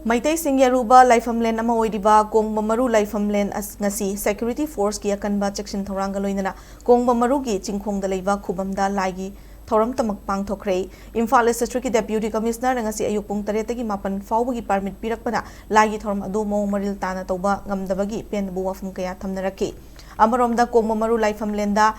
Maitai Singyaruba Laifamlen ama oidiba Kongba Maru Laifamlen as ngasi Security Force ki akanba section Thouram-Tamak Kongba Maru ki Chingkhongda Leiba Khubham da Laigi Thouram-Tamak Pangthokkhre Imphal District Deputy Commissioner ngasi ayuk pung 8 gi 8 fawbagi permit pirakpana Laigi Thouram adu mo maril tana tauba ngamdabagi penbu wafum kaya thamnaraki Amaromda Kongba Maru Laifamlen da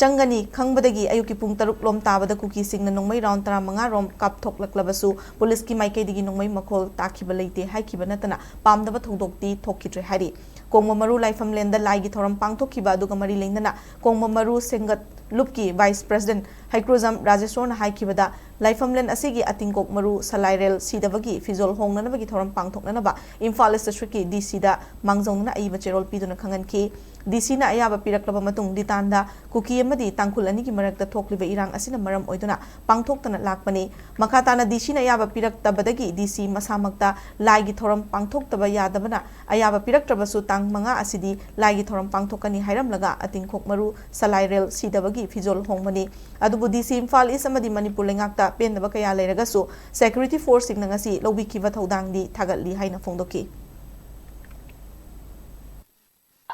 Changani Khangbadagi ayuki pung 6 lom tabada kuki singna nongmai round 15 rom kapthoklaklabasu police ki maikaidigi nongmai makhol takhiba leite haikiba natana pamdaba thongdokti thokidre hari Kongba Maru Laifamlen da Laigi Thouram pangthokhiba aduga mari leinana Kongba Maru Sengat Lupki Vice President Haikrozam Rajeshwarna haikibada Laifamlen asigi atingkok maru salairel sidabagi fizol hongnanabagi Thouram pangthoknanaba Imphal District ki DC da mangjongna aiba cherol piduna khanganki DC na ayaba piraklaba matung ditanda kuki amadi tangkhul ani ki marakta thokliba irang asina maram oiduna pangthoktana lakpani makhatana DC na ayaba piraktabadagi DC masamakta Laigi Thouram pangthoktaba yadabana ayaba piraktrabasu tang manga asidi Laigi Thouram pangthokani hairamlaga atingkok maru salairel sidabagi fizol hongmani adubu DC Imphal is amadi Manipur lengakta pendaba kaya leiragasu Security Force singna ngasi lobikiba thodangdi thagatli haina phongdoki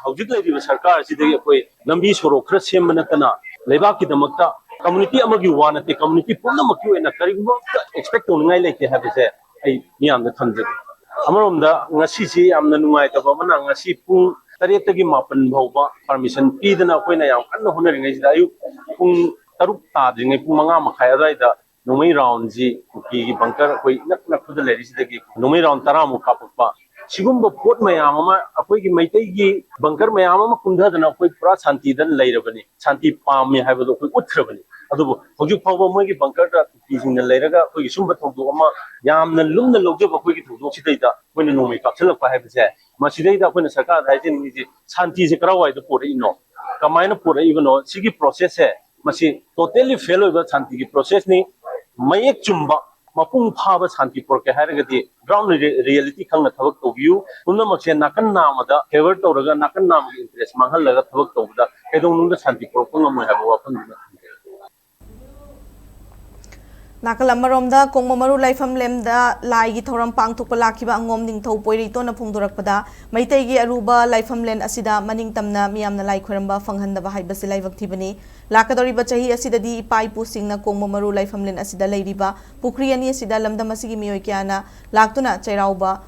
Hojik lagi sarkar sidagi koi lambi sorok khara sem manatana Leiba ki damakta community amagi wana te community pumna makyu ena karigbo expect ongai leke habise ai miyam da thamje amarom da ngasi si amna nungai ta bamana ngasi pung 8 tagi 9 bawba permission pidana koina yam kanna honari ngai da ayu pung 6 ta jingai pung 5 makhai adai da nomai round ji ki bunker koi nak khud leri sidagi nomai round 10 mu kappa Sigumba port mayam ama akoi ki maitai gi bunker mayam ama kumdha dana akoi pura shanti dan leirabani shanti pam hai bado akoi uthrabani adubu hojuk phawba moi gi bunker da kising na leiraga akoi gi sumba thogdo ama yamna lumna logje akoi gi thogdo sidai da koina nomai kapchalak pa hai bse ma sidai da koina sarkar haijin ni shanti je krawai da pore ino kamaina pore ibano sigi process hai masi totally fail over shanti gi process ni mayek chumba mapung phaba shanti porke haragati ground reality khangna thabak tobiu unna makse nakan namada favor toraga nakan nam interest manghal laga thabak tobda edong nunda shanti porpung amoi haba wafan Nakalamaromda Kongba Maru Laifamlen da Laigi Thouram pangthokpa lakiba angom ningthau poirito na phongdorakpada maitaigi aruba Laifamlen asida maningtamna miyamna lai khoramba fanghandaba haibase laibakthibani lakadoriba chahi asidadi ipai pusingna Kongba Maru Laifamlen asida leiriba pukri ani asida lamdam asigi miyoi kyana laktuna chairawraba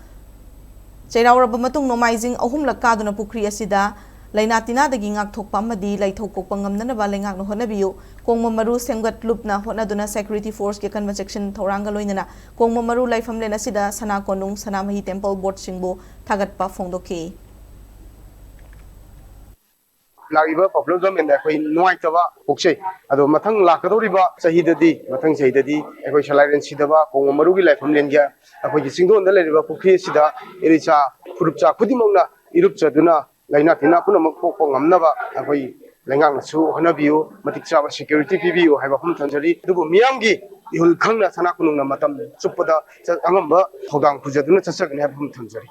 matung nomaizing ahumlak kaduna pukri asida Lainatina dagi ngakthokpa amadi laithokokpa ngamnanaba lengakna honabiyu Kongba Maru Sengat Lupna honaduna Security Force ki kanba section Thouram-ga loinana Kongba Maru Laifamlen asida sana konung sana mahi temple board singbo thagatpa phongdoki Lagiba problem government akoi nuaitaba pokse ado mathang lakadoriba sahidadi mathang sahidadi akoi salairen sidaba Kongba Maru gi Laifamlen ga akoi gi singdonda leriba pokri sida iricha khurupcha khudimongna irupchaduna Laina tina puna makpok ngamnaba akoi lengang nasu hanabiu matik chaba security PBU haiba hum thanjari dubu miyamgi ihul khangna sana kunungna matam chupada angamba thodang khujaduna chasagni haiba hum thanjari